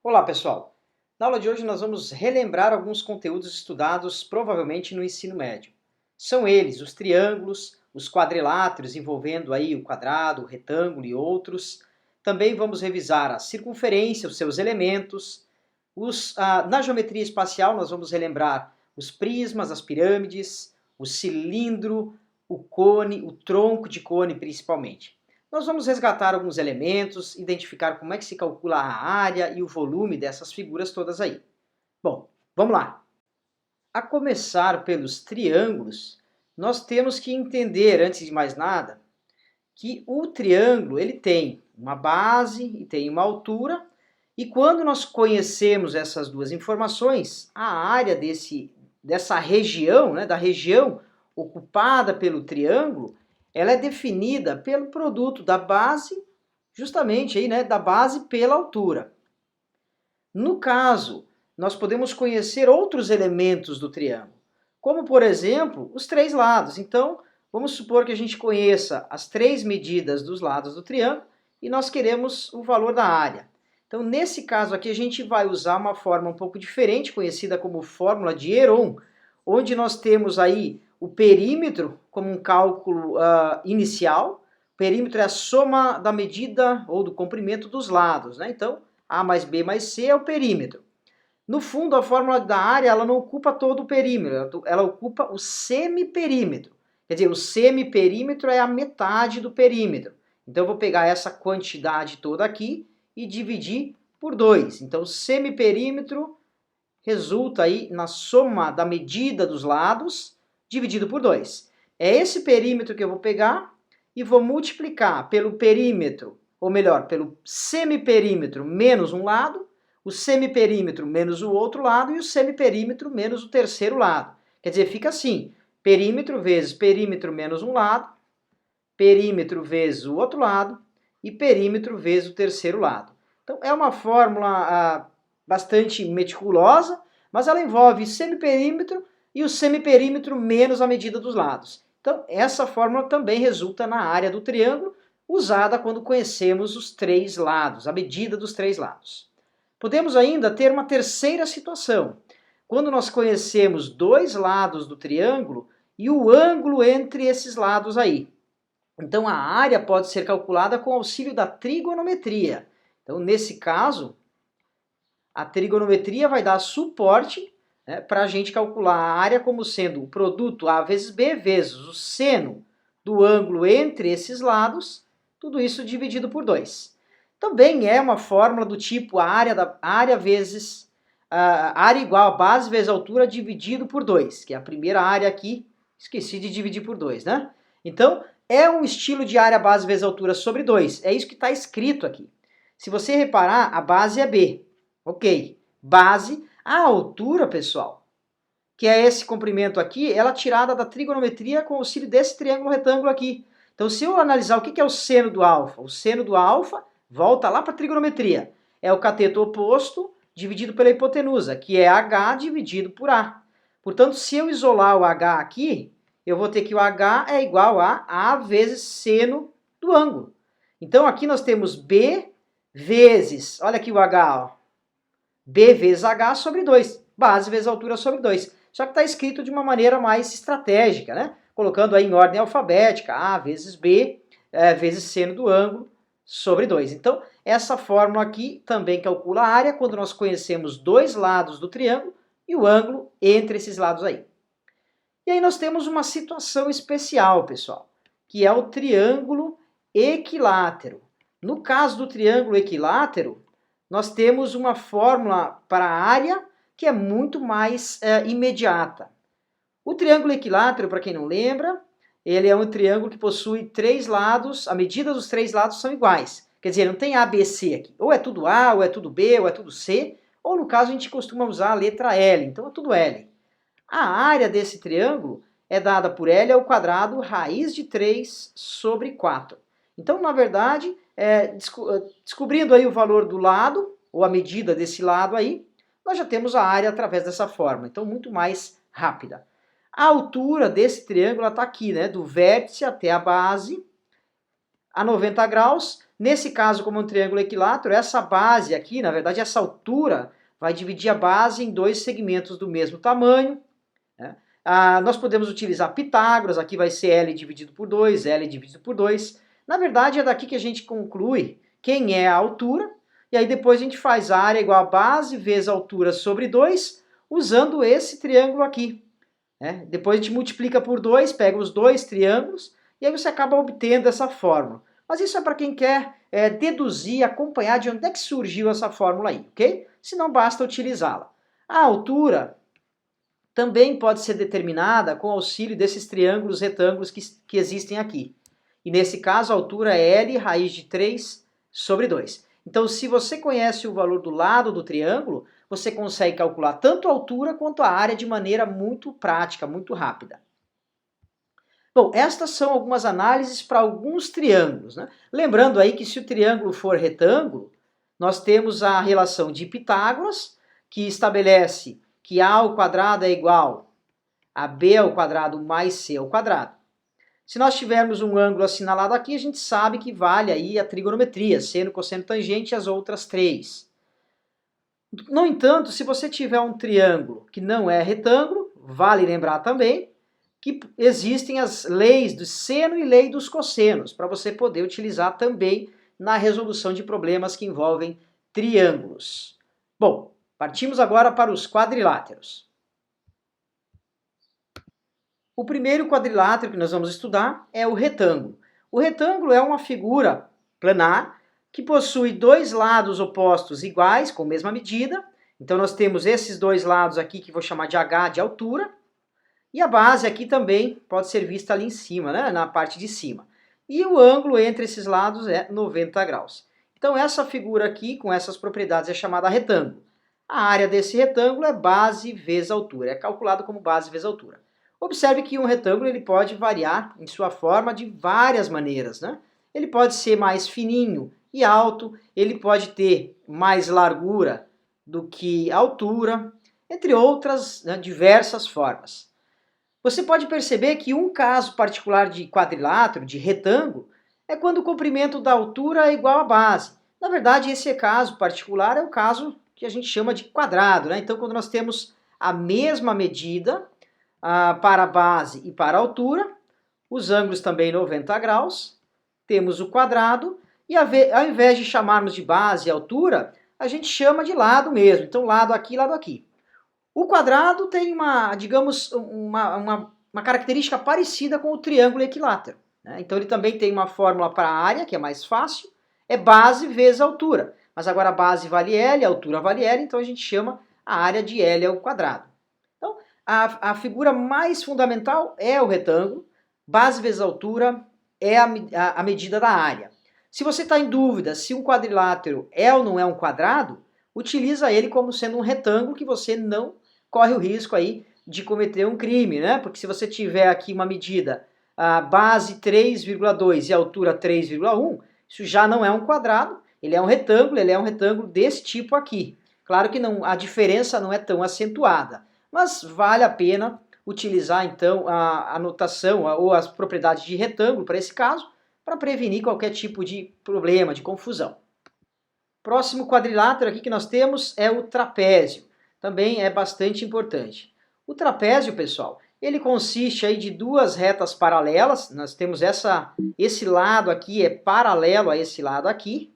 Olá, pessoal! Na aula de hoje nós vamos relembrar alguns conteúdos estudados provavelmente no ensino médio. São eles os triângulos, os quadriláteros envolvendo aí o quadrado, o retângulo e outros. Também vamos revisar a circunferência, os seus elementos. Na geometria espacial nós vamos relembrar os prismas, as pirâmides, o cilindro, o cone, o tronco de cone principalmente. Nós vamos resgatar alguns elementos, identificar como é que se calcula a área e o volume dessas figuras todas aí. Bom, vamos lá. A começar pelos triângulos, nós temos que entender, antes de mais nada, que o triângulo ele tem uma base e tem uma altura, e quando nós conhecemos essas duas informações, a área dessa região, da região ocupada pelo triângulo, ela é definida pelo produto da base, justamente aí, da base pela altura. No caso, nós podemos conhecer outros elementos do triângulo, como por exemplo, os três lados. Então, vamos supor que a gente conheça as três medidas dos lados do triângulo e nós queremos o valor da área. Então, nesse caso aqui, a gente vai usar uma forma um pouco diferente, conhecida como fórmula de Heron, onde nós temos aí o perímetro como um cálculo inicial. O perímetro é a soma da medida ou do comprimento dos lados, né? Então, A mais B mais C é o perímetro. No fundo, a fórmula da área ela não ocupa todo o perímetro, ela ocupa o semiperímetro. Quer dizer, o semiperímetro é a metade do perímetro. Então, eu vou pegar essa quantidade toda aqui e dividir por 2. Então, semiperímetro resulta aí na soma da medida dos lados dividido por 2. É esse perímetro que eu vou pegar e vou multiplicar pelo perímetro, ou melhor, pelo semiperímetro menos um lado, o semiperímetro menos o outro lado e o semiperímetro menos o terceiro lado. Quer dizer, fica assim, perímetro vezes perímetro menos um lado, perímetro vezes o outro lado e perímetro vezes o terceiro lado. Então, é uma fórmula bastante meticulosa, mas ela envolve semiperímetro e o semiperímetro menos a medida dos lados. Então, essa fórmula também resulta na área do triângulo, usada quando conhecemos os três lados, a medida dos três lados. Podemos ainda ter uma terceira situação, quando nós conhecemos dois lados do triângulo e o ângulo entre esses lados aí. Então, a área pode ser calculada com auxílio da trigonometria. Então, nesse caso, a trigonometria vai dar suporte para a gente calcular a área como sendo o produto A vezes B vezes o seno do ângulo entre esses lados, tudo isso dividido por 2. Também é uma fórmula do tipo área igual a base vezes a altura dividido por 2, que é a primeira área aqui, esqueci de dividir por 2, né? Então, é um estilo de área base vezes altura sobre 2, é isso que está escrito aqui. Se você reparar, a base é B. Ok, base, a altura, pessoal, que é esse comprimento aqui, ela é tirada da trigonometria com o auxílio desse triângulo retângulo aqui. Então, se eu analisar o que é o seno do alfa, o seno do alfa volta lá para a trigonometria. É o cateto oposto dividido pela hipotenusa, que é H dividido por A. Portanto, se eu isolar o H aqui, eu vou ter que o H é igual a A vezes seno do ângulo. Então, aqui nós temos B vezes, olha aqui o H, ó, B vezes H sobre 2, base vezes altura sobre 2. Só que está escrito de uma maneira mais estratégica, né? Colocando aí em ordem alfabética, A vezes B vezes seno do ângulo sobre 2. Então, essa fórmula aqui também calcula a área quando nós conhecemos dois lados do triângulo e o ângulo entre esses lados aí. E aí nós temos uma situação especial, pessoal, que é o triângulo equilátero. No caso do triângulo equilátero, nós temos uma fórmula para a área que é muito mais imediata. O triângulo equilátero, para quem não lembra, ele é um triângulo que possui três lados, a medida dos três lados são iguais. Quer dizer, não tem A, B, C aqui. Ou é tudo A, ou é tudo B, ou é tudo C, ou no caso a gente costuma usar a letra L, então é tudo L. A área desse triângulo é dada por L ao quadrado raiz de 3 sobre 4. Então, na verdade, descobrindo aí o valor do lado, ou a medida desse lado aí, nós já temos a área através dessa forma. Então, muito mais rápida. A altura desse triângulo está aqui, né? Do vértice até a base, a 90 graus. Nesse caso, como é um triângulo equilátero, essa base aqui, na verdade, essa altura vai dividir a base em dois segmentos do mesmo tamanho, né? Nós podemos utilizar Pitágoras, aqui vai ser L dividido por 2, L dividido por 2. Na verdade, é daqui que a gente conclui quem é a altura, e aí depois a gente faz a área igual a base vezes a altura sobre 2, usando esse triângulo aqui, né? Depois a gente multiplica por 2, pega os dois triângulos, e aí você acaba obtendo essa fórmula. Mas isso é para quem quer deduzir, acompanhar de onde é que surgiu essa fórmula aí, ok? Se não, basta utilizá-la. A altura também pode ser determinada com auxílio desses triângulos retângulos que existem aqui. E nesse caso a altura é L raiz de 3 sobre 2. Então se você conhece o valor do lado do triângulo, você consegue calcular tanto a altura quanto a área de maneira muito prática, muito rápida. Bom, estas são algumas análises para alguns triângulos, né? Lembrando aí que se o triângulo for retângulo, nós temos a relação de Pitágoras, que estabelece que a ao quadrado é igual a b ao quadrado mais c ao quadrado. Se nós tivermos um ângulo assinalado aqui, a gente sabe que vale aí a trigonometria, seno, cosseno, tangente e as outras três. No entanto, se você tiver um triângulo que não é retângulo, vale lembrar também que existem as leis do seno e lei dos cossenos, para você poder utilizar também na resolução de problemas que envolvem triângulos. Bom, partimos agora para os quadriláteros. O primeiro quadrilátero que nós vamos estudar é o retângulo. O retângulo é uma figura planar que possui dois lados opostos iguais, com a mesma medida. Então nós temos esses dois lados aqui que vou chamar de H de altura, e a base aqui também pode ser vista ali em cima, né, na parte de cima. E o ângulo entre esses lados é 90 graus. Então essa figura aqui, com essas propriedades, é chamada retângulo. A área desse retângulo é base vezes altura, é calculado como base vezes altura. Observe que um retângulo ele pode variar em sua forma de várias maneiras, né? Ele pode ser mais fininho e alto, ele pode ter mais largura do que altura, entre outras, né, diversas formas. Você pode perceber que um caso particular de quadrilátero, de retângulo, é quando o comprimento da altura é igual à base. Na verdade, esse caso particular é o caso que a gente chama de quadrado, né? Então, quando nós temos a mesma medida para a base e para a altura, os ângulos também 90 graus, temos o quadrado, e ao invés de chamarmos de base e altura, a gente chama de lado mesmo. Então, lado aqui, lado aqui. O quadrado tem digamos, uma característica parecida com o triângulo equilátero, né? Então ele também tem uma fórmula para a área, que é mais fácil, é base vezes altura. Mas agora a base vale L, a altura vale L, então a gente chama a área de L ao quadrado. Então a figura mais fundamental é o retângulo, base vezes altura é a medida da área. Se você está em dúvida se um quadrilátero é ou não é um quadrado, utiliza ele como sendo um retângulo que você não corre o risco aí de cometer um crime, né? Porque se você tiver aqui uma medida, a base 3,2 e a altura 3,1, isso já não é um quadrado, ele é um retângulo desse tipo aqui. Claro que não, a diferença não é tão acentuada, mas vale a pena utilizar então a notação ou as propriedades de retângulo para esse caso, para prevenir qualquer tipo de problema, de confusão. Próximo quadrilátero aqui que nós temos é o trapézio. Também é bastante importante. O trapézio, pessoal, ele consiste aí de duas retas paralelas. Nós temos esse lado aqui é paralelo a esse lado aqui.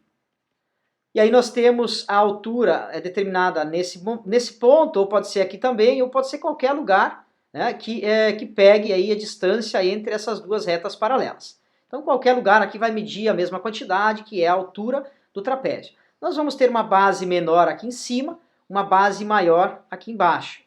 E aí nós temos a altura determinada nesse ponto, ou pode ser aqui também, ou pode ser qualquer lugar, né, que pegue aí a distância entre essas duas retas paralelas. Então qualquer lugar aqui vai medir a mesma quantidade, que é a altura do trapézio. Nós vamos ter uma base menor aqui em cima, uma base maior aqui embaixo.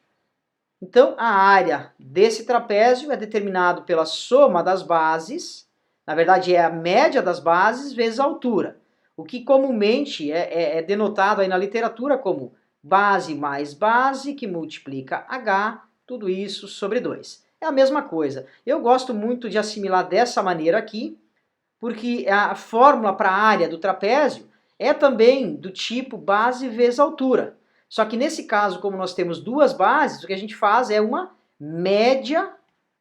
Então, a área desse trapézio é determinado pela soma das bases, na verdade é a média das bases vezes a altura, o que comumente é denotado aí na literatura como base mais base, que multiplica H, tudo isso sobre 2. É a mesma coisa. Eu gosto muito de assimilar dessa maneira aqui, porque a fórmula para a área do trapézio é também do tipo base vezes altura. Só que nesse caso, como nós temos duas bases, o que a gente faz é uma média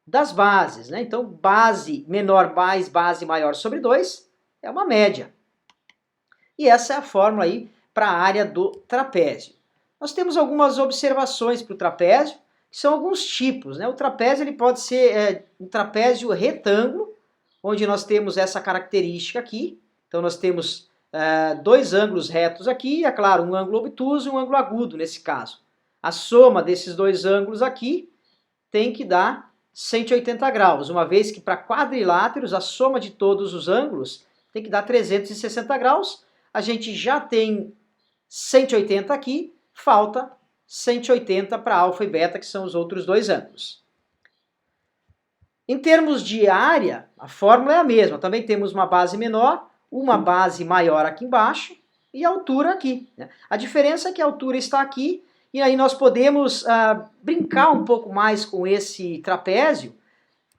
das bases, né? Então, base menor mais base maior sobre 2 é uma média. E essa é a fórmula aí para a área do trapézio. Nós temos algumas observações para o trapézio, que são alguns tipos, né? O trapézio ele pode ser um trapézio retângulo, onde nós temos essa característica aqui. Então nós temos dois ângulos retos aqui, é claro, um ângulo obtuso e um ângulo agudo nesse caso. A soma desses dois ângulos aqui tem que dar 180 graus, uma vez que para quadriláteros a soma de todos os ângulos tem que dar 360 graus. A gente já tem 180 aqui, falta 180 para alfa e beta, que são os outros dois ângulos. Em termos de área, a fórmula é a mesma. Também temos uma base menor, uma base maior aqui embaixo e a altura aqui, né? A diferença é que a altura está aqui e aí nós podemos brincar um pouco mais com esse trapézio,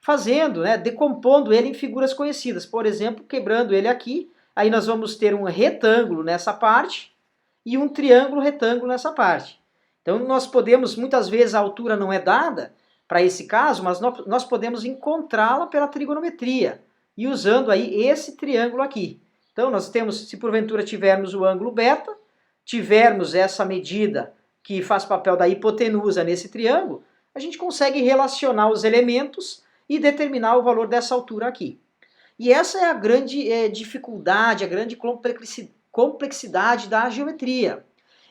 fazendo, né, decompondo ele em figuras conhecidas. Por exemplo, quebrando ele aqui, aí nós vamos ter um retângulo nessa parte e um triângulo retângulo nessa parte. Então nós podemos, muitas vezes a altura não é dada para esse caso, mas nós podemos encontrá-la pela trigonometria e usando aí esse triângulo aqui. Então nós temos, se porventura tivermos o ângulo beta, tivermos essa medida que faz papel da hipotenusa nesse triângulo, a gente consegue relacionar os elementos e determinar o valor dessa altura aqui. E essa é a grande dificuldade, a grande complexidade da geometria.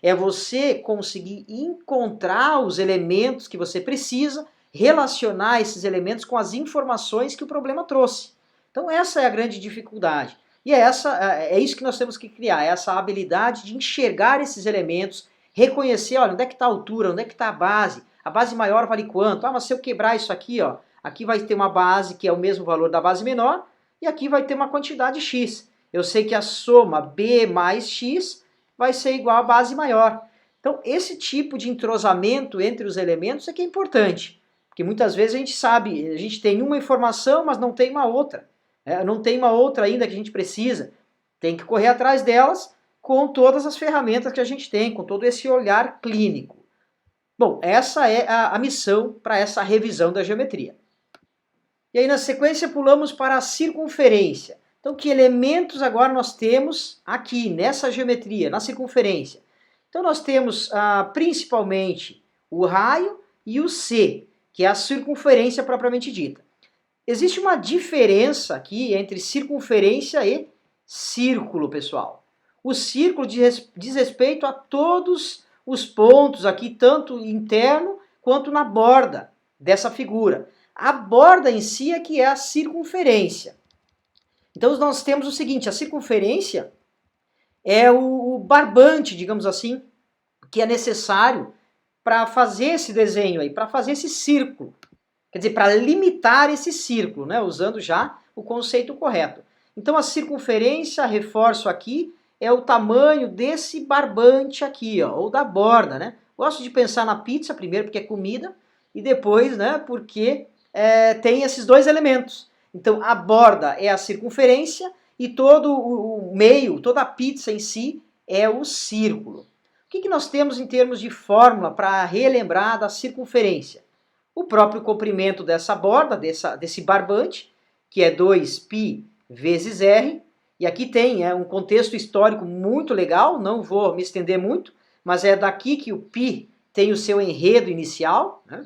É você conseguir encontrar os elementos que você precisa, relacionar esses elementos com as informações que o problema trouxe. Então essa é a grande dificuldade. E é isso que nós temos que criar, essa habilidade de enxergar esses elementos, reconhecer, olha, onde é que está a altura, onde é que está a base maior vale quanto? Ah, mas se eu quebrar isso aqui, ó, aqui vai ter uma base que é o mesmo valor da base menor, e aqui vai ter uma quantidade x. Eu sei que a soma b mais x vai ser igual à base maior. Então, esse tipo de entrosamento entre os elementos é que é importante. Porque muitas vezes a gente sabe, a gente tem uma informação, mas não tem uma outra. Não tem uma outra ainda que a gente precisa. Tem que correr atrás delas com todas as ferramentas que a gente tem, com todo esse olhar clínico. Bom, essa é a missão para essa revisão da geometria. E aí na sequência pulamos para a circunferência. Então que elementos agora nós temos aqui nessa geometria, na circunferência? Então nós temos principalmente o raio e o C, que é a circunferência propriamente dita. Existe uma diferença aqui entre circunferência e círculo, pessoal. O círculo diz respeito a todos os pontos aqui, tanto interno quanto na borda dessa figura. A borda em si é que é a circunferência. Então nós temos o seguinte, a circunferência é o barbante, digamos assim, que é necessário para fazer esse desenho aí, para fazer esse círculo. Quer dizer, para limitar esse círculo, né, usando já o conceito correto. Então a circunferência, reforço aqui, é o tamanho desse barbante aqui, ó, ou da borda, né? Gosto de pensar na pizza primeiro porque é comida e depois, né, porque tem esses dois elementos. Então a borda é a circunferência e todo o meio, toda a pizza em si é o círculo. O que nós temos em termos de fórmula para relembrar da circunferência? O próprio comprimento dessa borda, desse barbante, que é 2π vezes r. E aqui tem um contexto histórico muito legal, não vou me estender muito, mas é daqui que o π tem o seu enredo inicial, né?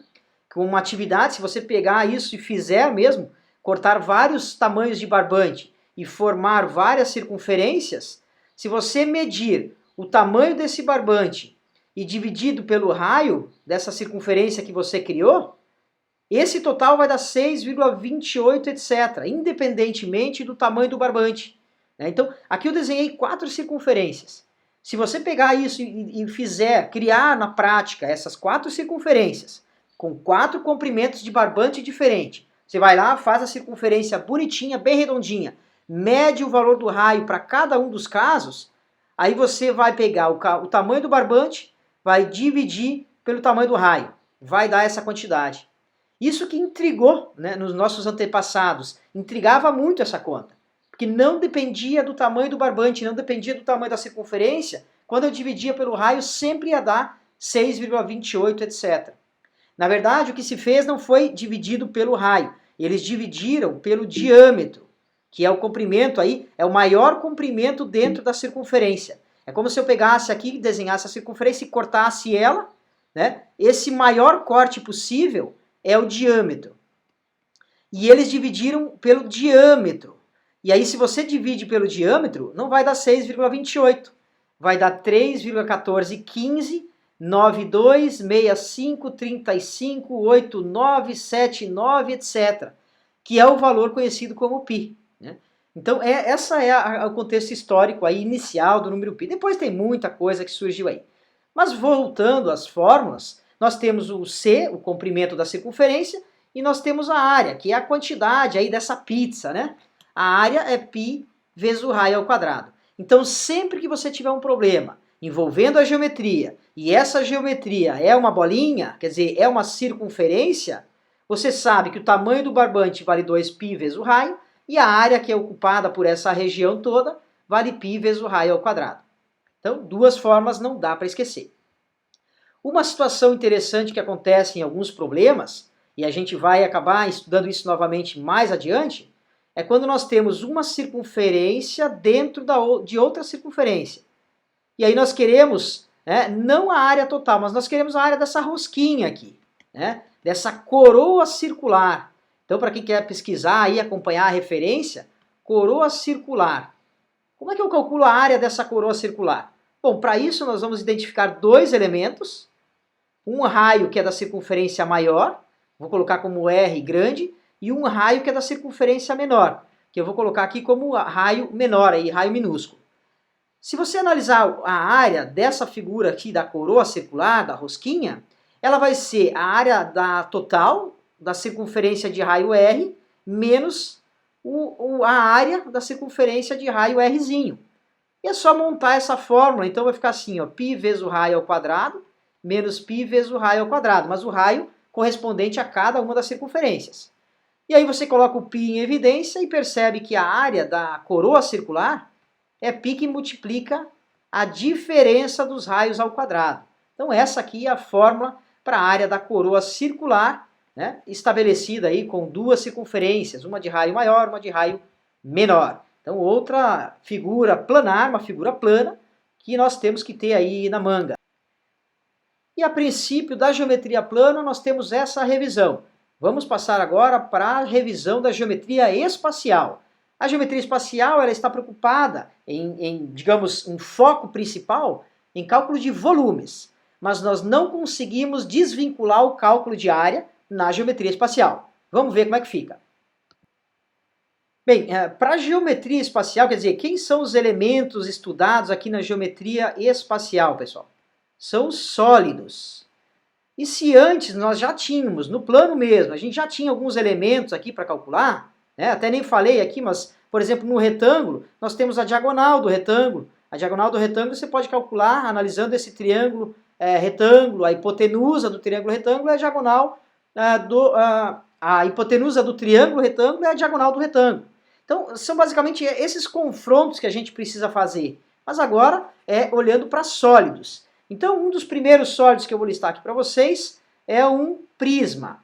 Com uma atividade, se você pegar isso e fizer mesmo, cortar vários tamanhos de barbante e formar várias circunferências, se você medir o tamanho desse barbante e dividido pelo raio dessa circunferência que você criou, esse total vai dar 6,28, etc., independentemente do tamanho do barbante. Então, aqui eu desenhei 4 circunferências. Se você pegar isso e criar na prática essas 4 circunferências, com 4 comprimentos de barbante diferente, você vai lá, faz a circunferência bonitinha, bem redondinha, mede o valor do raio para cada um dos casos, aí você vai pegar o tamanho do barbante, vai dividir pelo tamanho do raio, vai dar essa quantidade. Isso que intrigou, né, nos nossos antepassados, intrigava muito essa conta, porque não dependia do tamanho do barbante, não dependia do tamanho da circunferência, quando eu dividia pelo raio sempre ia dar 6,28, etc. Na verdade, o que se fez não foi dividido pelo raio, eles dividiram pelo diâmetro. que é o comprimento aí, é o maior comprimento dentro da circunferência. É como se eu pegasse aqui, desenhasse a circunferência e cortasse ela, né? Esse maior corte possível é o diâmetro. E eles dividiram pelo diâmetro. E aí, se você divide pelo diâmetro, não vai dar 6,28. Vai dar 3,1415, 9265, 35, 8979, etc. Que é o valor conhecido como π. Né? Então, essa é o contexto histórico aí, inicial do número π. Depois tem muita coisa que surgiu aí. Mas voltando às fórmulas, nós temos o C, o comprimento da circunferência, e nós temos a área, que é a quantidade aí dessa pizza, né? A área é π vezes o raio ao quadrado. Então, sempre que você tiver um problema envolvendo a geometria, e essa geometria é uma bolinha, quer dizer, é uma circunferência, você sabe que o tamanho do barbante vale 2π vezes o raio, e a área que é ocupada por essa região toda vale π vezes o raio ao quadrado. Então, duas formas não dá para esquecer. Uma situação interessante que acontece em alguns problemas, e a gente vai acabar estudando isso novamente mais adiante, é quando nós temos uma circunferência dentro de outra circunferência. E aí nós queremos, né, não a área total, mas nós queremos a área dessa rosquinha aqui, né, dessa coroa circular. Então, para quem quer pesquisar e acompanhar a referência, coroa circular. Como é que eu calculo a área dessa coroa circular? Bom, para isso nós vamos identificar dois elementos, um raio que é da circunferência maior, vou colocar como R grande, e um raio que é da circunferência menor, que eu vou colocar aqui como raio menor, aí, raio minúsculo. Se você analisar a área dessa figura aqui da coroa circular, da rosquinha, ela vai ser a área total da circunferência de raio R menos a área da circunferência de raio Rzinho. E é só montar essa fórmula, então vai ficar assim, ó, π vezes o raio ao quadrado menos π vezes o raio ao quadrado, mas o raio correspondente a cada uma das circunferências. E aí você coloca o π em evidência e percebe que a área da coroa circular é π que multiplica a diferença dos raios ao quadrado. Então essa aqui é a fórmula para a área da coroa circular, né, estabelecida aí com duas circunferências, uma de raio maior, uma de raio menor. Então outra figura planar, uma figura plana, que nós temos que ter aí na manga. E a princípio da geometria plana nós temos essa revisão. Vamos passar agora para a revisão da geometria espacial. A geometria espacial ela está preocupada digamos, um foco principal em cálculo de volumes, mas nós não conseguimos desvincular o cálculo de área na geometria espacial. Vamos ver como é que fica. Bem, para a geometria espacial, quer dizer, quem são os elementos estudados aqui na geometria espacial, pessoal? São os sólidos. E se antes nós já tínhamos, no plano mesmo, a gente já tinha alguns elementos aqui para calcular, né? Até nem falei aqui, mas, por exemplo, no retângulo, nós temos a diagonal do retângulo. A diagonal do retângulo você pode calcular analisando esse triângulo retângulo, a hipotenusa do triângulo retângulo é a diagonal a hipotenusa do triângulo retângulo é a diagonal do retângulo. Então, são basicamente esses confrontos que a gente precisa fazer. Mas agora é olhando para sólidos. Então, um dos primeiros sólidos que eu vou listar aqui para vocês é um prisma.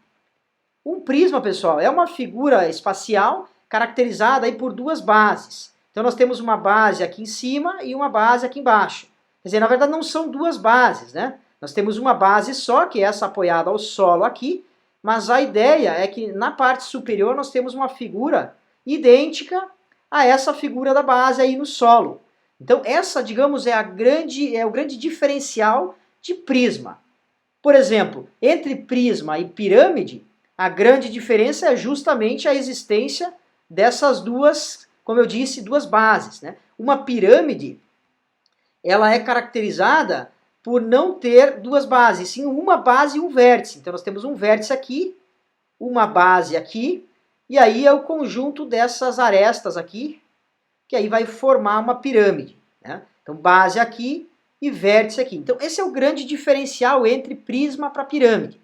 Um prisma, pessoal, é uma figura espacial caracterizada aí por duas bases. Então, nós temos uma base aqui em cima e uma base aqui embaixo. Quer dizer, na verdade, não são duas bases, né? Nós temos uma base só, que é essa apoiada ao solo aqui, mas a ideia é que na parte superior nós temos uma figura idêntica a essa figura da base aí no solo. Então essa, digamos, é o grande diferencial de prisma. Por exemplo, entre prisma e pirâmide, a grande diferença é justamente a existência dessas duas, como eu disse, duas bases, né? Uma pirâmide, ela é caracterizada por não ter duas bases, sim uma base e um vértice. Então nós temos um vértice aqui, uma base aqui, e aí é o conjunto dessas arestas aqui, que aí vai formar uma pirâmide, né? Então base aqui e vértice aqui. Então esse é o grande diferencial entre prisma para pirâmide.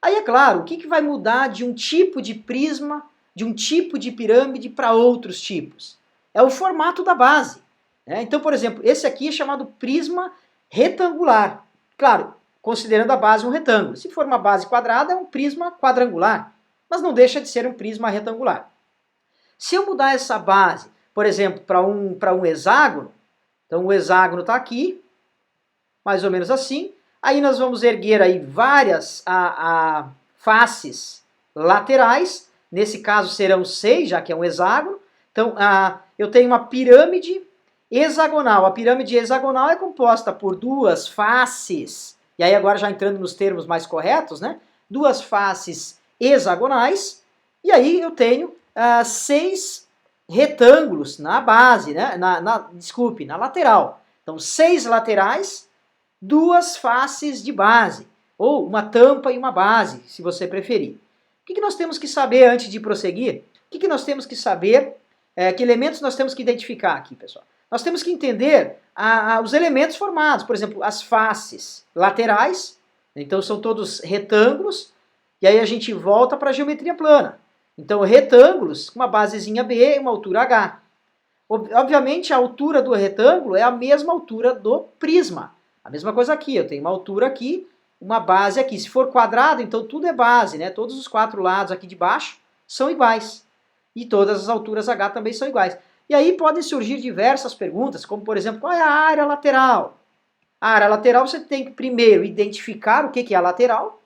Aí é claro, o que vai mudar de um tipo de prisma, de um tipo de pirâmide para outros tipos? É o formato da base, né? Então, por exemplo, esse aqui é chamado prisma retangular. Claro, considerando a base um retângulo. Se for uma base quadrada, é um prisma quadrangular, mas não deixa de ser um prisma retangular. Se eu mudar essa base, por exemplo, para um hexágono, então o hexágono está aqui, mais ou menos assim. Aí nós vamos erguer aí várias faces laterais. Nesse caso serão 6, já que é um hexágono. Então eu tenho uma pirâmide hexagonal. A pirâmide hexagonal é composta por duas faces. E aí agora já entrando nos termos mais corretos, né? Duas faces hexagonais. E aí eu tenho 6 retângulos na base, né? Desculpe, na lateral. Então 6 laterais, duas faces de base, ou uma tampa e uma base, se você preferir. O que nós temos que saber antes de prosseguir? O que nós temos que saber? Que elementos nós temos que identificar aqui, pessoal? Nós temos que entender os elementos formados, por exemplo, as faces laterais, então são todos retângulos, e aí a gente volta para a geometria plana. Então retângulos com uma basezinha B e uma altura H. Obviamente a altura do retângulo é a mesma altura do prisma. A mesma coisa aqui, eu tenho uma altura aqui, uma base aqui. Se for quadrado, então tudo é base, né? Todos os 4 lados aqui de baixo são iguais. E todas as alturas H também são iguais. E aí podem surgir diversas perguntas, como por exemplo, qual é a área lateral? A área lateral você tem que primeiro identificar o que é a lateral.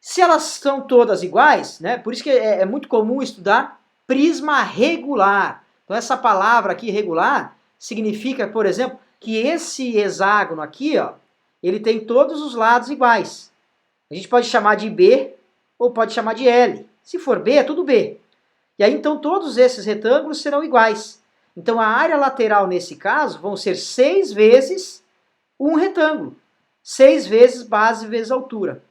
Se elas são todas iguais, né? Por isso que é muito comum estudar prisma regular. Então essa palavra aqui, regular, significa, por exemplo, que esse hexágono aqui, ó, ele tem todos os lados iguais. A gente pode chamar de B ou pode chamar de L. Se for B, é tudo B. E aí, então, todos esses retângulos serão iguais. Então, a área lateral, nesse caso, vão ser 6 vezes um retângulo. 6 vezes base vezes altura.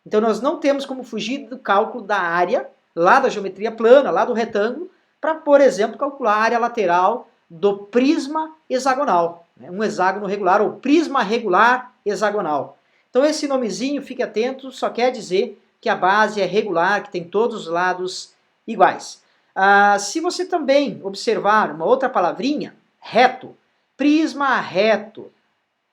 Então, nós não temos como fugir do cálculo da área, lá da geometria plana, lá do retângulo, para, por exemplo, calcular a área lateral do prisma hexagonal. Um hexágono regular, ou prisma regular hexagonal. Então esse nomezinho, fique atento, só quer dizer que a base é regular, que tem todos os lados iguais. Se você também observar uma outra palavrinha, reto, prisma reto,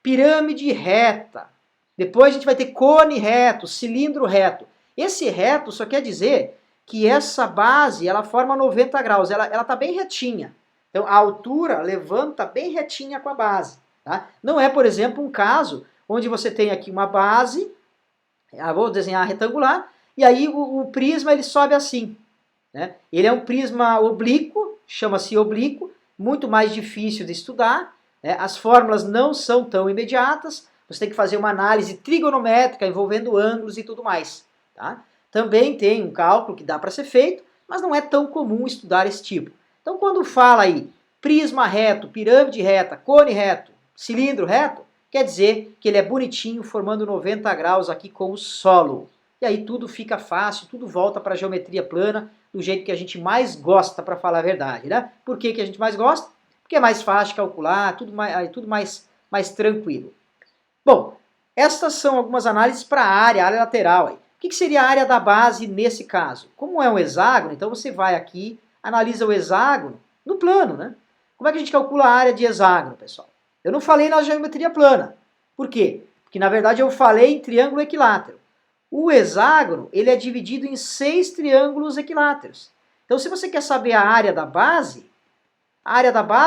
pirâmide reta, depois a gente vai ter cone reto, cilindro reto. Esse reto só quer dizer que essa base ela forma 90 graus, ela está bem retinha. Então, a altura levanta bem retinha com a base. Tá? Não é, por exemplo, um caso onde você tem aqui uma base, vou desenhar retangular, e aí o prisma ele sobe assim. Né? Ele é um prisma oblíquo, chama-se oblíquo, muito mais difícil de estudar. Né? As fórmulas não são tão imediatas, você tem que fazer uma análise trigonométrica envolvendo ângulos e tudo mais. Tá? Também tem um cálculo que dá para ser feito, mas não é tão comum estudar esse tipo. Então, quando fala aí prisma reto, pirâmide reta, cone reto, cilindro reto, quer dizer que ele é bonitinho, formando 90 graus aqui com o solo. E aí tudo fica fácil, tudo volta para a geometria plana, do jeito que a gente mais gosta, para falar a verdade, né? Por que a gente mais gosta? Porque é mais fácil de calcular, tudo mais tranquilo. Bom, estas são algumas análises para a área lateral. Aí. O que seria a área da base nesse caso? Como é um hexágono, então você vai aqui, analisa o hexágono no plano, né? Como é que a gente calcula a área de hexágono, pessoal? Eu não falei na geometria plana. Por quê? Porque, na verdade, eu falei em triângulo equilátero. O hexágono, ele é dividido em 6 triângulos equiláteros. Então, se você quer saber a área da base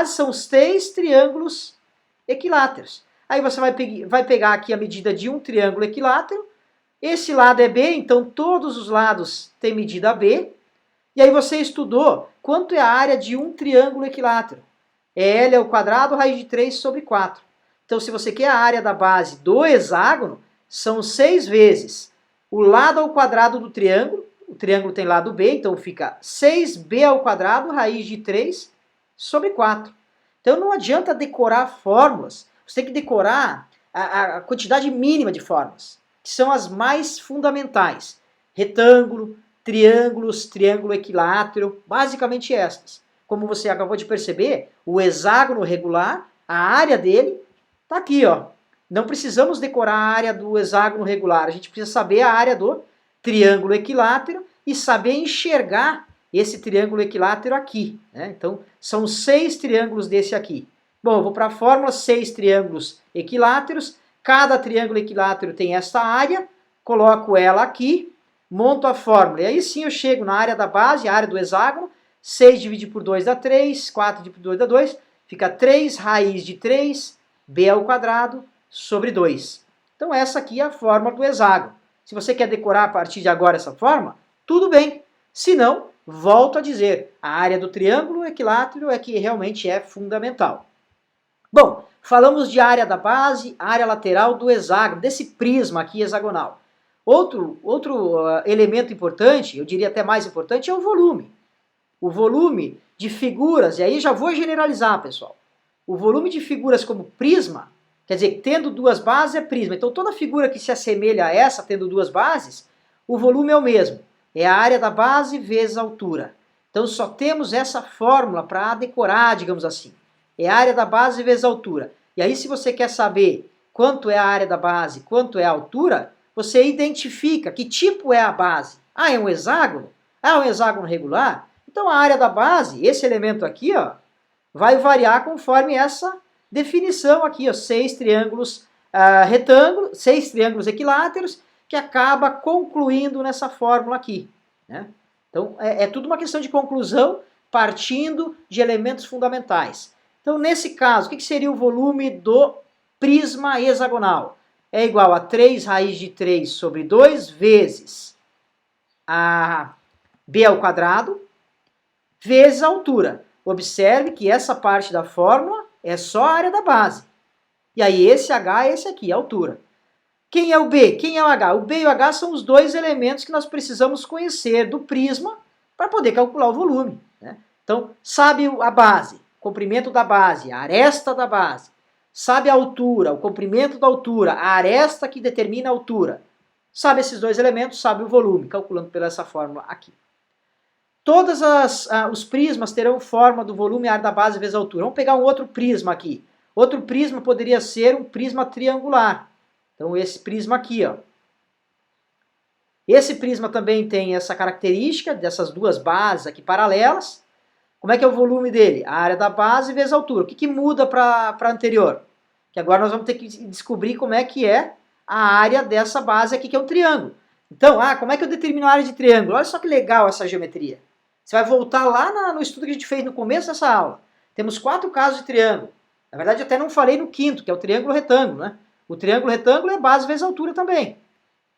são os 6 triângulos equiláteros. Aí você vai pegar aqui a medida de um triângulo equilátero. Esse lado é B, então todos os lados têm medida B. E aí você estudou quanto é a área de um triângulo equilátero. L é o quadrado, raiz de 3 sobre 4. Então, se você quer a área da base do hexágono, são 6 vezes o lado ao quadrado do triângulo. O triângulo tem lado B, então fica 6b ao quadrado, raiz de 3 sobre 4. Então, não adianta decorar fórmulas. Você tem que decorar a quantidade mínima de fórmulas, que são as mais fundamentais. Retângulo, triângulos, triângulo equilátero, basicamente estas. Como você acabou de perceber, o hexágono regular, a área dele, está aqui, ó. Não precisamos decorar a área do hexágono regular, a gente precisa saber a área do triângulo equilátero e saber enxergar esse triângulo equilátero aqui. Né? Então, são 6 triângulos desse aqui. Bom, eu vou para a fórmula, 6 triângulos equiláteros, cada triângulo equilátero tem esta área, coloco ela aqui, monto a fórmula, e aí sim eu chego na área da base, a área do hexágono, 6 dividido por 2 dá 3, 4 dividido por 2 dá 2, fica 3 raiz de 3b ao quadrado sobre 2. Então essa aqui é a fórmula do hexágono. Se você quer decorar a partir de agora essa forma, tudo bem. Se não, volto a dizer, a área do triângulo equilátero é que realmente é fundamental. Bom, falamos de área da base, área lateral do hexágono, desse prisma aqui hexagonal. Outro elemento importante, eu diria até mais importante, é o volume. O volume de figuras, e aí já vou generalizar, pessoal. O volume de figuras como prisma, quer dizer, tendo duas bases é prisma. Então toda figura que se assemelha a essa, tendo duas bases, o volume é o mesmo. É a área da base vezes a altura. Então só temos essa fórmula para decorar, digamos assim. É a área da base vezes a altura. E aí se você quer saber quanto é a área da base, quanto é a altura, você identifica que tipo é a base. Ah, é um hexágono? Ah, é um hexágono regular? Então a área da base, esse elemento aqui, ó, vai variar conforme essa definição aqui, ó, 6 triângulos retângulos, 6 triângulos equiláteros, que acaba concluindo nessa fórmula aqui, né? Então é tudo uma questão de conclusão partindo de elementos fundamentais. Então nesse caso, o que seria o volume do prisma hexagonal? É igual a 3 raiz de 3 sobre 2 vezes a b ao quadrado, vezes a altura. Observe que essa parte da fórmula é só a área da base. E aí esse H é esse aqui, a altura. Quem é o B? Quem é o H? O B e o H são os dois elementos que nós precisamos conhecer do prisma para poder calcular o volume, né? Então, sabe a base, o comprimento da base, a aresta da base. Sabe a altura, o comprimento da altura, a aresta que determina a altura. Sabe esses dois elementos, sabe o volume, calculando pela essa fórmula aqui. Todos os prismas terão forma do volume área da base vezes a altura. Vamos pegar um outro prisma aqui. Outro prisma poderia ser um prisma triangular. Então esse prisma aqui, ó. Esse prisma também tem essa característica dessas duas bases aqui paralelas. Como é que é o volume dele? A área da base vezes a altura. O que muda para a anterior? Que agora nós vamos ter que descobrir como é que é a área dessa base aqui, que é um triângulo. Então, como é que eu determino a área de triângulo? Olha só que legal essa geometria. Você vai voltar lá no estudo que a gente fez no começo dessa aula. Temos 4 casos de triângulo. Na verdade, eu até não falei no quinto, que é o triângulo retângulo, né? O triângulo retângulo é base vezes altura também.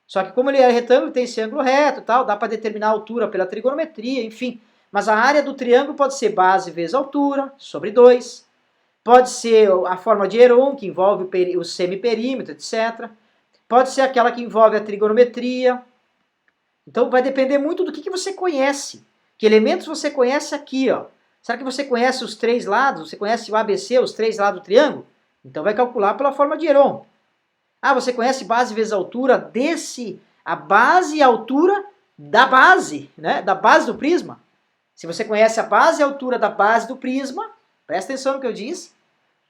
Só que como ele é retângulo, tem esse ângulo reto e tal, dá para determinar a altura pela trigonometria, enfim. Mas a área do triângulo pode ser base vezes altura, sobre 2. Pode ser a forma de Heron, que envolve o semiperímetro, etc. Pode ser aquela que envolve a trigonometria. Então vai depender muito do que você conhece. Que elementos você conhece aqui, ó? Será que você conhece os 3 lados? Você conhece o ABC, os 3 lados do triângulo? Então vai calcular pela forma de Heron. Você conhece base vezes altura a base e a altura da base, né? Da base do prisma. Se você conhece a base e a altura da base do prisma, presta atenção no que eu disse,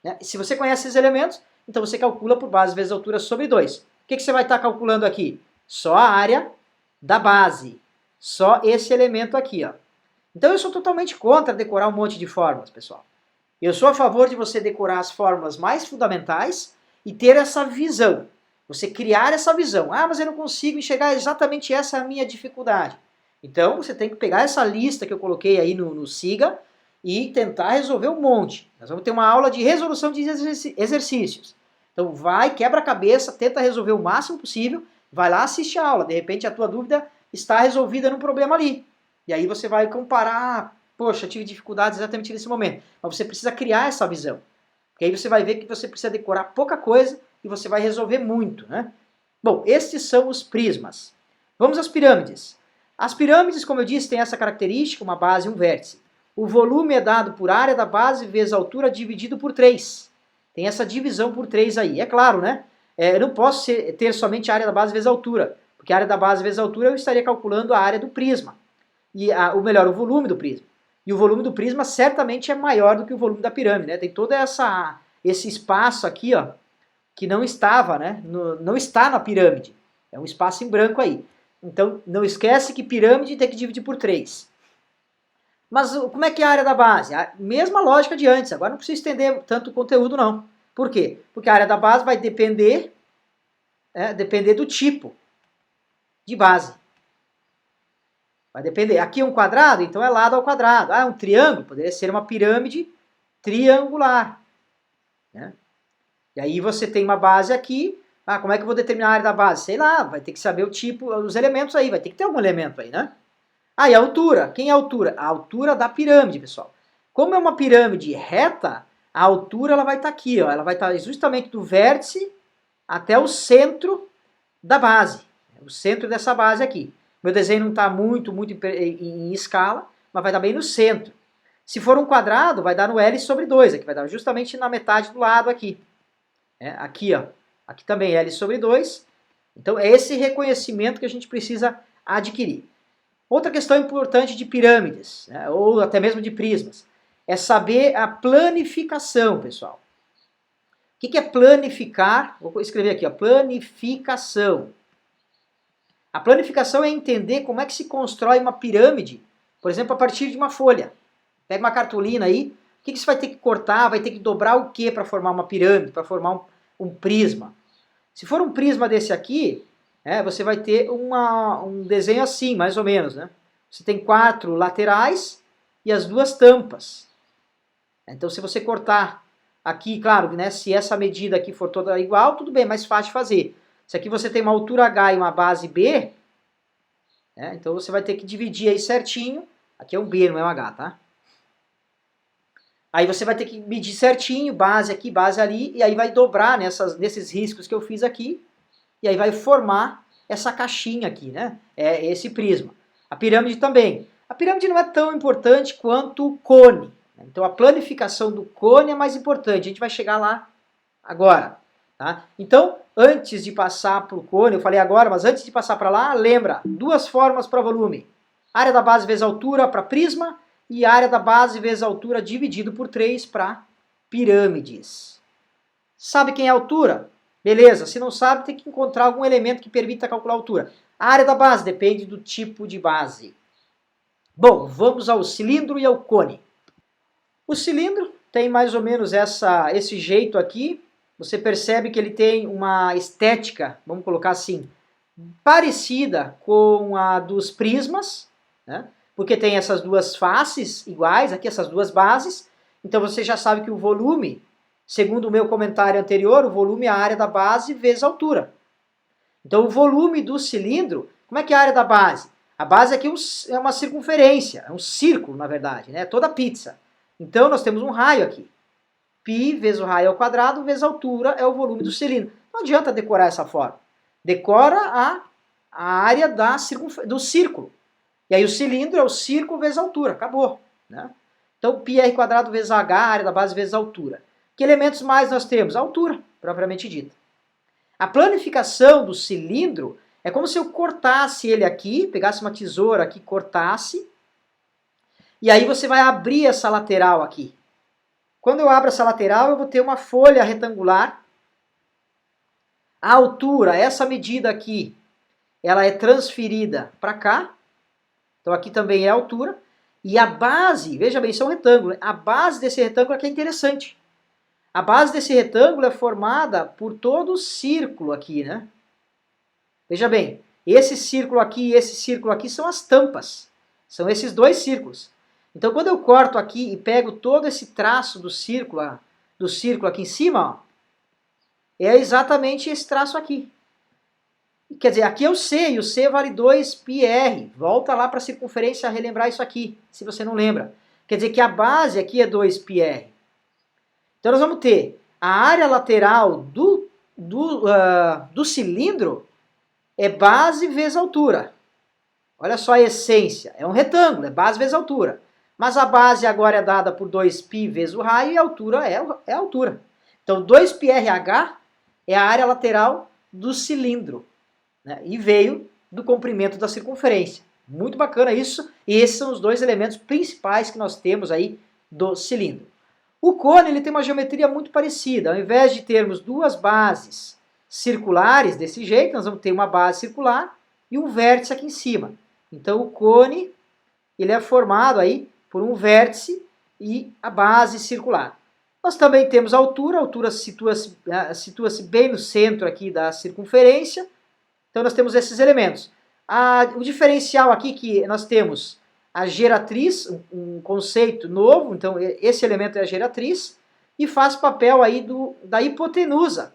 né? Se você conhece esses elementos, então você calcula por base vezes altura sobre 2. O que você vai estar calculando aqui? Só a área da base. Só esse elemento aqui, ó. Então eu sou totalmente contra decorar um monte de fórmulas, pessoal. Eu sou a favor de você decorar as fórmulas mais fundamentais e ter essa visão. Você criar essa visão. Mas eu não consigo enxergar exatamente essa a minha dificuldade. Então você tem que pegar essa lista que eu coloquei aí no SIGA e tentar resolver um monte. Nós vamos ter uma aula de resolução de exercícios. Então vai, quebra a cabeça, tenta resolver o máximo possível, vai lá, assiste a aula. De repente a tua dúvida está resolvida num problema ali. E aí você vai comparar, poxa, tive dificuldades exatamente nesse momento. Mas você precisa criar essa visão. Porque aí você vai ver que você precisa decorar pouca coisa e você vai resolver muito, né? Bom, estes são os prismas. Vamos às pirâmides. As pirâmides, como eu disse, têm essa característica, uma base e um vértice. O volume é dado por área da base vezes a altura dividido por 3. Tem essa divisão por 3 aí. É claro, né? Eu não posso ter somente a área da base vezes a altura. Porque a área da base vezes a altura eu estaria calculando a área do prisma. O volume do prisma. E o volume do prisma certamente é maior do que o volume da pirâmide, né? Tem todo esse espaço aqui, ó, que não estava, né? Não está na pirâmide. É um espaço em branco aí. Então, não esquece que pirâmide tem que dividir por 3. Mas como é que é a área da base? A mesma lógica de antes. Agora não precisa estender tanto o conteúdo, não. Por quê? Porque a área da base vai depender do tipo de base. Vai depender. Aqui é um quadrado, então é lado ao quadrado. Ah, é um triângulo, poderia ser uma pirâmide triangular. Né? E aí você tem uma base aqui. Ah, como é que eu vou determinar a área da base? Sei lá, vai ter que saber o tipo, os elementos aí, vai ter que ter algum elemento aí, né? Ah, e a altura? Quem é a altura? A altura da pirâmide, pessoal. Como é uma pirâmide reta, a altura ela vai estar aqui, ó. Ela vai estar justamente do vértice até o centro da base. O centro dessa base aqui. Meu desenho não está muito em escala, mas vai dar bem no centro. Se for um quadrado, vai dar no L sobre 2, aqui vai dar justamente na metade do lado aqui. Aqui, ó. Aqui também L sobre 2. Então, é esse reconhecimento que a gente precisa adquirir. Outra questão importante de pirâmides, né, ou até mesmo de prismas, é saber a planificação, pessoal. O que é planificar? Vou escrever aqui, ó, planificação. A planificação é entender como é que se constrói uma pirâmide, por exemplo, a partir de uma folha. Pega uma cartolina aí, o que você vai ter que cortar, vai ter que dobrar o que para formar uma pirâmide, para formar um prisma. Se for um prisma desse aqui, você vai ter um desenho assim, mais ou menos. Né? Você tem 4 laterais e as 2 tampas. Então, se você cortar aqui, claro, né, se essa medida aqui for toda igual, tudo bem, mais fácil de fazer. Se aqui você tem uma altura H e uma base B, então você vai ter que dividir aí certinho. Aqui é um B, não é um H, tá? Aí você vai ter que medir certinho, base aqui, base ali, e aí vai dobrar nesses riscos que eu fiz aqui, e aí vai formar essa caixinha aqui, né? É esse prisma. A pirâmide também. A pirâmide não é tão importante quanto o cone. Então a planificação do cone é mais importante. A gente vai chegar lá agora. Tá? Então, antes de passar para o cone, eu falei agora, mas antes de passar para lá, lembra, 2 formas para volume. Área da base vezes altura para prisma e área da base vezes altura dividido por 3 para pirâmides. Sabe quem é a altura? Beleza, se não sabe, tem que encontrar algum elemento que permita calcular a altura. A área da base depende do tipo de base. Bom, vamos ao cilindro e ao cone. O cilindro tem mais ou menos esse jeito aqui. Você percebe que ele tem uma estética, vamos colocar assim, parecida com a dos prismas, né? Porque tem essas 2 faces iguais, aqui essas 2 bases. Então você já sabe que o volume, segundo o meu comentário anterior, o volume é a área da base vezes a altura. Então o volume do cilindro, como é que é a área da base? A base aqui é uma circunferência, é um círculo, na verdade, né? Toda pizza. Então nós temos um raio aqui. Π vezes o raio ao quadrado vezes a altura é o volume do cilindro. Não adianta decorar essa forma. Decora a área do círculo. E aí o cilindro é o círculo vezes a altura. Acabou. Né? Então πr quadrado vezes h, área da base vezes a altura. Que elementos mais nós temos? A altura, propriamente dita. A planificação do cilindro é como se eu cortasse ele aqui, pegasse uma tesoura aqui, cortasse, e aí você vai abrir essa lateral aqui. Quando eu abro essa lateral, eu vou ter uma folha retangular. A altura, essa medida aqui, ela é transferida para cá. Então aqui também é a altura. E a base, veja bem, isso é um retângulo. A base desse retângulo aqui é interessante. A base desse retângulo é formada por todo o círculo aqui, né? Veja bem, esse círculo aqui e esse círculo aqui são as tampas. São esses 2 círculos. Então, quando eu corto aqui e pego todo esse traço do círculo aqui em cima, ó, é exatamente esse traço aqui. Quer dizer, aqui é o C, e o C vale 2πr. Volta lá para a circunferência a relembrar isso aqui, se você não lembra. Quer dizer que a base aqui é 2πr. Então, nós vamos ter a área lateral do cilindro é base vezes altura. Olha só a essência. É um retângulo, é base vezes altura. Mas a base agora é dada por 2π vezes o raio e a altura é a altura. Então 2πrh é a área lateral do cilindro. Né? E veio do comprimento da circunferência. Muito bacana isso. E esses são os 2 elementos principais que nós temos aí do cilindro. O cone ele tem uma geometria muito parecida. Ao invés de termos 2 bases circulares desse jeito, nós vamos ter uma base circular e um vértice aqui em cima. Então o cone ele é formado aí por um vértice e a base circular. Nós também temos a altura situa-se bem no centro aqui da circunferência. Então nós temos esses elementos. O diferencial aqui que nós temos a geratriz, um conceito novo, então esse elemento é a geratriz, e faz papel aí da hipotenusa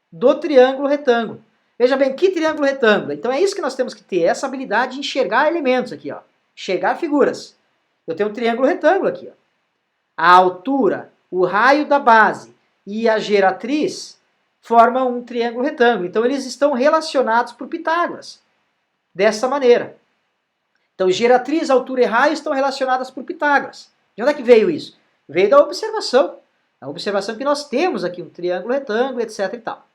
do triângulo retângulo. Veja bem, que triângulo retângulo? Então é isso que nós temos que ter, essa habilidade de enxergar elementos aqui, ó, enxergar figuras. Eu tenho um triângulo retângulo aqui, ó. A altura, o raio da base e a geratriz formam um triângulo retângulo. Então eles estão relacionados por Pitágoras, dessa maneira. Então geratriz, altura e raio estão relacionadas por Pitágoras. De onde é que veio isso? Veio da observação. A observação que nós temos aqui, um triângulo retângulo, etc e tal.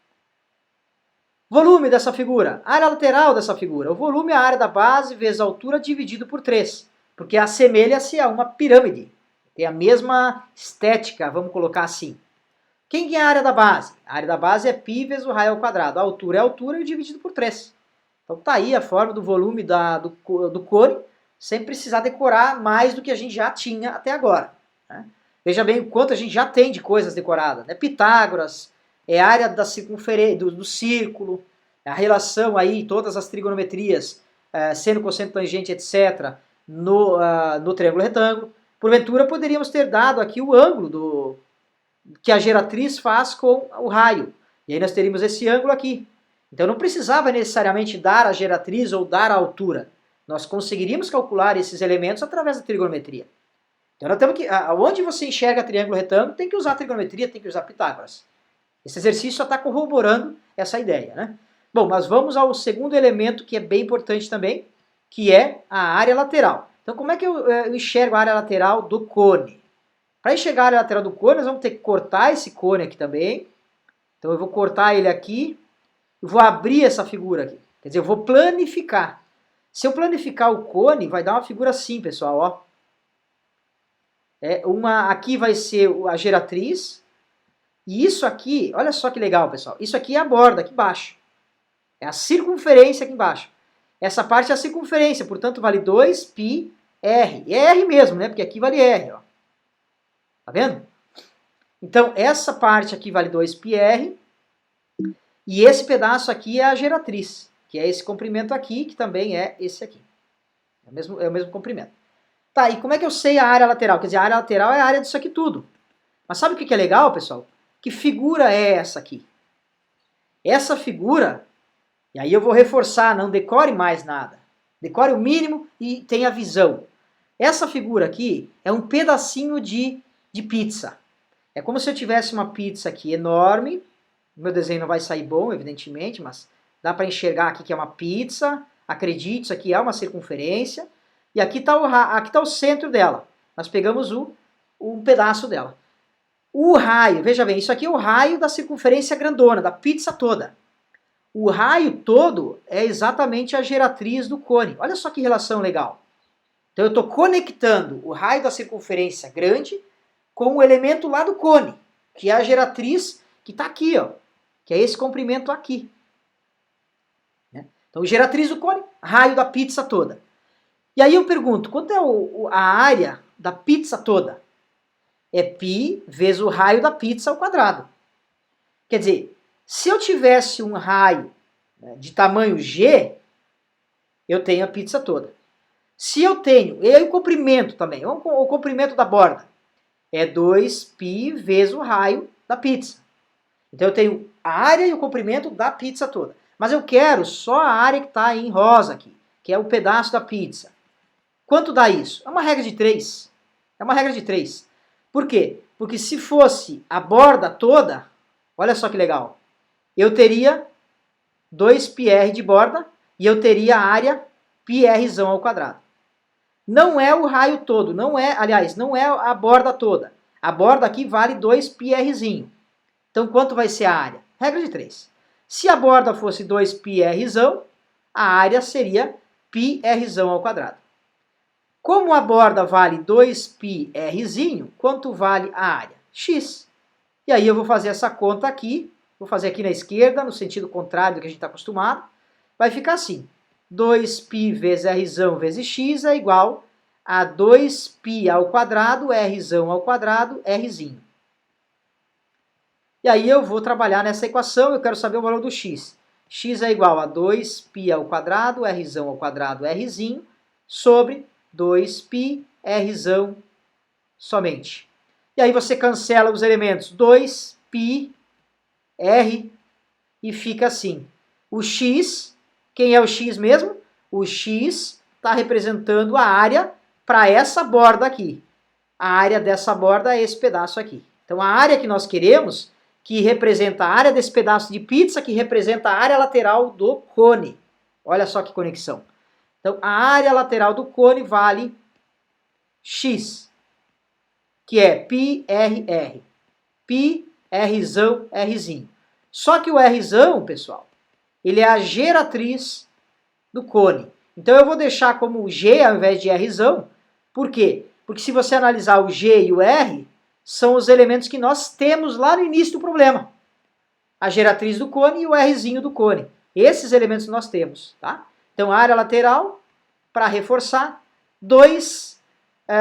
Volume dessa figura, área lateral dessa figura. O volume é a área da base vezes a altura dividido por 3, porque assemelha-se a uma pirâmide. Tem a mesma estética, vamos colocar assim. Quem é a área da base? A área da base é π vezes o raio ao quadrado. A altura é a altura e dividido por 3. Então tá aí a forma do volume do cone, sem precisar decorar mais do que a gente já tinha até agora. Né? Veja bem o quanto a gente já tem de coisas decoradas. Né? Pitágoras, é a área da circunferência, do círculo, a relação aí, todas as trigonometrias, seno, cosseno, tangente, etc., no triângulo retângulo. Porventura poderíamos ter dado aqui o ângulo que a geratriz faz com o raio. E aí nós teríamos esse ângulo aqui. Então não precisava necessariamente dar a geratriz ou dar a altura. Nós conseguiríamos calcular esses elementos através da trigonometria. Então nós temos que, onde você enxerga triângulo retângulo, tem que usar trigonometria, tem que usar Pitágoras. Esse exercício só está corroborando essa ideia, né? Bom, mas vamos ao segundo elemento que é bem importante também, que é a área lateral. Então como é que eu enxergo a área lateral do cone? Para enxergar a área lateral do cone, nós vamos ter que cortar esse cone aqui também. Então eu vou cortar ele aqui. Eu vou abrir essa figura aqui. Quer dizer, eu vou planificar. Se eu planificar o cone, vai dar uma figura assim, pessoal. Ó. Aqui vai ser a geratriz. E isso aqui, olha só que legal, pessoal. Isso aqui é a borda, aqui embaixo. É a circunferência aqui embaixo. Essa parte é a circunferência, portanto vale 2πr. É R mesmo, né? Porque aqui vale R, ó. Tá vendo? Então, essa parte aqui vale 2πr. E esse pedaço aqui é a geratriz, que é esse comprimento aqui, que também é esse aqui. É o mesmo comprimento. Tá, e como é que eu sei a área lateral? Quer dizer, a área lateral é a área disso aqui tudo. Mas sabe o que é legal, pessoal? Que figura é essa aqui? Essa figura, e aí eu vou reforçar, não decore mais nada. Decore o mínimo e tenha visão. Essa figura aqui é um pedacinho de pizza. É como se eu tivesse uma pizza aqui enorme. O meu desenho não vai sair bom, evidentemente, mas dá para enxergar aqui que é uma pizza. Acredite, isso aqui é uma circunferência. E aqui está o centro dela. Nós pegamos um pedaço dela. O raio, veja bem, isso aqui é o raio da circunferência grandona, da pizza toda. O raio todo é exatamente a geratriz do cone. Olha só que relação legal. Então eu estou conectando o raio da circunferência grande com o elemento lá do cone, que é a geratriz que está aqui, ó, que é esse comprimento aqui. Né? Então, geratriz do cone, raio da pizza toda. E aí eu pergunto, quanto é a área da pizza toda? É π vezes o raio da pizza ao quadrado. Quer dizer, se eu tivesse um raio, né, de tamanho G, eu tenho a pizza toda. Se eu tenho, e aí o comprimento também, o comprimento da borda, é 2π vezes o raio da pizza. Então eu tenho a área e o comprimento da pizza toda. Mas eu quero só a área que está em rosa aqui, que é o pedaço da pizza. Quanto dá isso? É uma regra de 3. É uma regra de 3. Por quê? Porque se fosse a borda toda, olha só que legal, eu teria 2πr de borda e eu teria a área πrzão ao quadrado. Não é o raio todo, não é a borda toda. A borda aqui vale 2πrzinho. Então quanto vai ser a área? Regra de 3. Se a borda fosse 2πrzão, a área seria πrzão ao quadrado. Como a borda vale 2πrzinho, quanto vale a área? X. E aí eu vou fazer essa conta aqui, vou fazer aqui na esquerda, no sentido contrário do que a gente está acostumado. Vai ficar assim, 2π vezes rzão vezes x é igual a 2π ao quadrado, rzão ao quadrado, rzinho. E aí eu vou trabalhar nessa equação, eu quero saber o valor do x. x é igual a 2π ao quadrado, rzão ao quadrado, rzinho, sobre 2π, rzão somente. E aí você cancela os elementos 2π, r, e fica assim. O x, quem é o x mesmo? O x está representando a área para essa borda aqui. A área dessa borda é esse pedaço aqui. Então a área que nós queremos, que representa a área desse pedaço de pizza, que representa a área lateral do cone. Olha só que conexão. Então a área lateral do cone vale x, que é πrr. Π, rzão, rzinho. Só que o rzão, pessoal, ele é a geratriz do cone. Então eu vou deixar como g ao invés de rzão. Por quê? Porque se você analisar o g e o r, são os elementos que nós temos lá no início do problema. A geratriz do cone e o rzinho do cone. Esses elementos nós temos, tá? Então a área lateral, para reforçar, 2,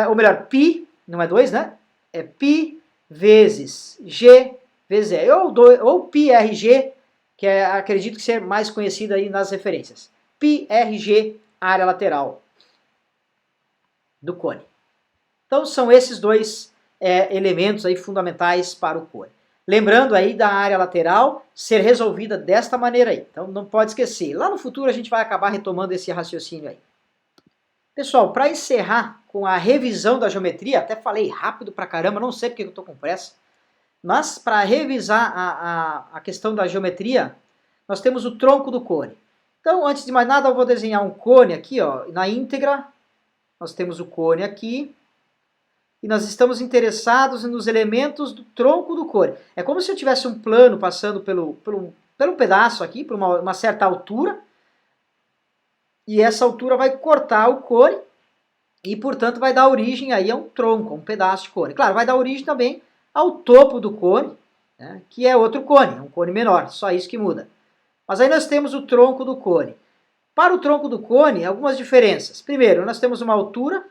ou melhor, π, não é 2, né? É π vezes g vezes r, ou πrg, que acredito que seja mais conhecido aí nas referências. πrg, área lateral do cone. Então são esses dois elementos aí fundamentais para o cone. Lembrando aí da área lateral ser resolvida desta maneira aí. Então não pode esquecer. Lá no futuro a gente vai acabar retomando esse raciocínio aí. Pessoal, para encerrar com a revisão da geometria, até falei rápido pra caramba, não sei porque eu estou com pressa, mas para revisar a questão da geometria, nós temos o tronco do cone. Então, antes de mais nada, eu vou desenhar um cone aqui, ó, na íntegra. Nós temos o cone aqui. E nós estamos interessados nos elementos do tronco do cone. É como se eu tivesse um plano passando pelo pedaço aqui, por uma certa altura. E essa altura vai cortar o cone e, portanto, vai dar origem aí a um tronco, a um pedaço de cone. Claro, vai dar origem também ao topo do cone, né, que é outro cone, é um cone menor, só isso que muda. Mas aí nós temos o tronco do cone. Para o tronco do cone, algumas diferenças. Primeiro, nós temos uma altura,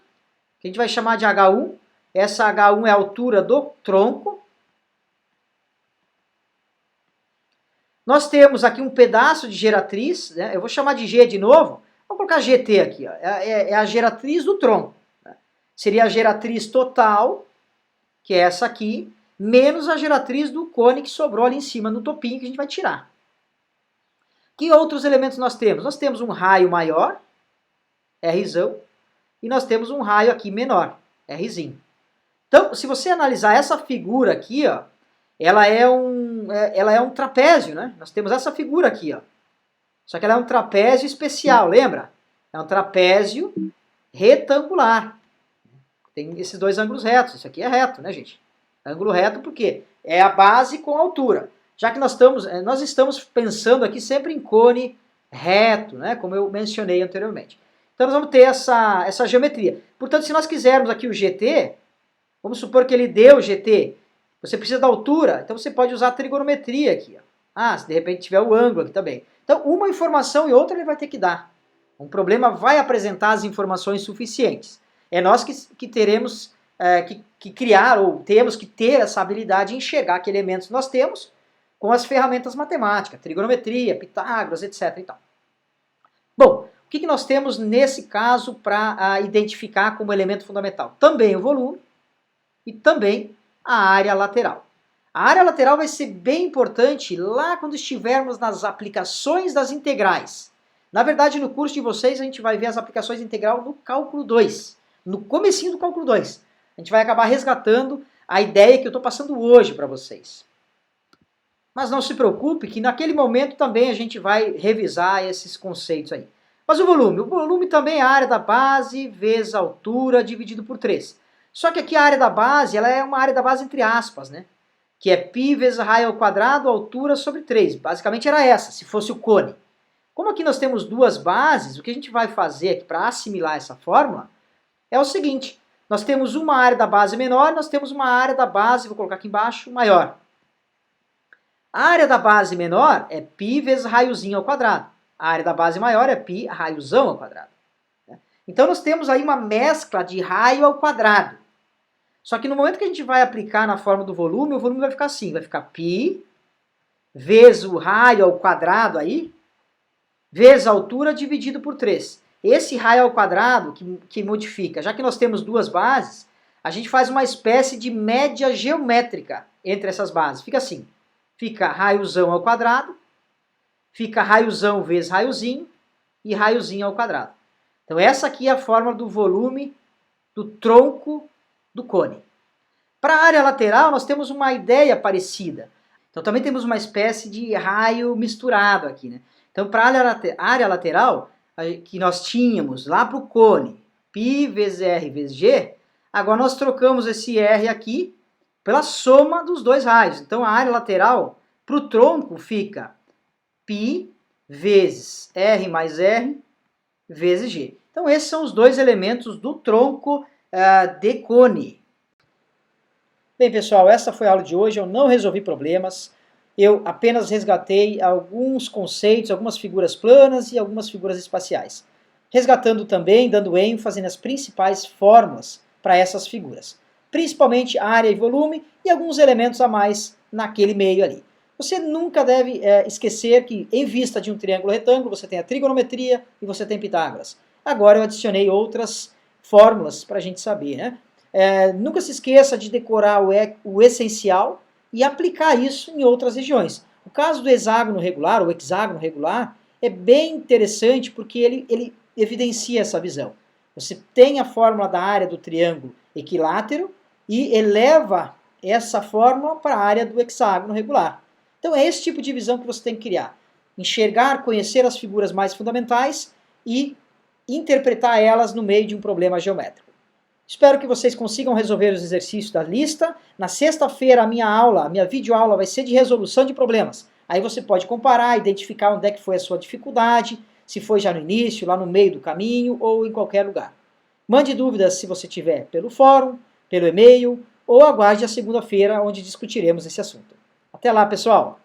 que a gente vai chamar de H1. Essa H1 é a altura do tronco. Nós temos aqui um pedaço de geratriz, né? Eu vou chamar de G de novo. Vou colocar GT aqui, ó. É a geratriz do tronco. Né? Seria a geratriz total, que é essa aqui, menos a geratriz do cone que sobrou ali em cima no topinho que a gente vai tirar. Que outros elementos nós temos? Nós temos um raio maior, Rzão, e nós temos um raio aqui menor, Rzinho. Então, se você analisar essa figura aqui, ó, ela é um trapézio, né? Nós temos essa figura aqui, ó. Só que ela é um trapézio especial, lembra? É um trapézio retangular. Tem esses dois ângulos retos. Isso aqui é reto, né, gente? Ângulo reto porque é a base com a altura. Já que nós estamos pensando aqui sempre em cone reto, né? Como eu mencionei anteriormente. Então nós vamos ter essa geometria. Portanto, se nós quisermos aqui o GT, vamos supor que ele deu o GT, você precisa da altura, então você pode usar a trigonometria aqui. Ó. Ah, se de repente tiver o ângulo aqui também. Então, uma informação e outra ele vai ter que dar. Um problema vai apresentar as informações suficientes. É nós que teremos que criar, ou temos que ter essa habilidade de enxergar que elementos nós temos com as ferramentas matemáticas, trigonometria, Pitágoras, etc. E tal. Bom, o que nós temos nesse caso para identificar como elemento fundamental? Também o volume e também a área lateral. A área lateral vai ser bem importante lá quando estivermos nas aplicações das integrais. Na verdade, no curso de vocês, a gente vai ver as aplicações de integral no cálculo 2, no comecinho do cálculo 2. A gente vai acabar resgatando a ideia que eu estou passando hoje para vocês. Mas não se preocupe que naquele momento também a gente vai revisar esses conceitos aí. Mas o volume também é a área da base vezes a altura dividido por 3. Só que aqui a área da base, ela é uma área da base entre aspas, né? Que é π vezes raio ao quadrado, altura sobre 3. Basicamente era essa, se fosse o cone. Como aqui nós temos duas bases, o que a gente vai fazer aqui para assimilar essa fórmula é o seguinte. Nós temos uma área da base menor, nós temos uma área da base, vou colocar aqui embaixo, maior. A área da base menor é π vezes raiozinho ao quadrado. A área da base maior é π raiozão ao quadrado. Então nós temos aí uma mescla de raio ao quadrado. Só que no momento que a gente vai aplicar na forma do volume, o volume vai ficar assim, vai ficar π vezes o raio ao quadrado aí, vezes a altura dividido por 3. Esse raio ao quadrado que modifica, já que nós temos duas bases, a gente faz uma espécie de média geométrica entre essas bases. Fica assim, fica raiozão ao quadrado, fica raiozão vezes raiozinho e raiozinho ao quadrado. Então essa aqui é a fórmula do volume do tronco do cone. Para a área lateral nós temos uma ideia parecida. Então também temos uma espécie de raio misturado aqui, né? Então para a área lateral que nós tínhamos lá para o cone, π vezes r vezes g, agora nós trocamos esse r aqui pela soma dos dois raios. Então a área lateral para o tronco fica π vezes r mais r vezes g. Então esses são os dois elementos do tronco de cone. Bem, pessoal, essa foi a aula de hoje. Eu não resolvi problemas. Eu apenas resgatei alguns conceitos, algumas figuras planas e algumas figuras espaciais. Resgatando também, dando ênfase nas principais fórmulas para essas figuras. Principalmente área e volume e alguns elementos a mais naquele meio ali. Você nunca deve esquecer que, em vista de um triângulo retângulo, você tem a trigonometria e você tem Pitágoras. Agora eu adicionei outras fórmulas para a gente saber, né? Nunca se esqueça de decorar o essencial e aplicar isso em outras regiões. O caso do hexágono regular, ou hexágono regular, é bem interessante porque ele evidencia essa visão. Você tem a fórmula da área do triângulo equilátero e eleva essa fórmula para a área do hexágono regular. Então é esse tipo de visão que você tem que criar. Enxergar, conhecer as figuras mais fundamentais e interpretar elas no meio de um problema geométrico. Espero que vocês consigam resolver os exercícios da lista. Na sexta-feira a minha videoaula vai ser de resolução de problemas. Aí você pode comparar, identificar onde é que foi a sua dificuldade, se foi já no início, lá no meio do caminho ou em qualquer lugar. Mande dúvidas se você tiver pelo fórum, pelo e-mail ou aguarde a segunda-feira onde discutiremos esse assunto. Até lá, pessoal!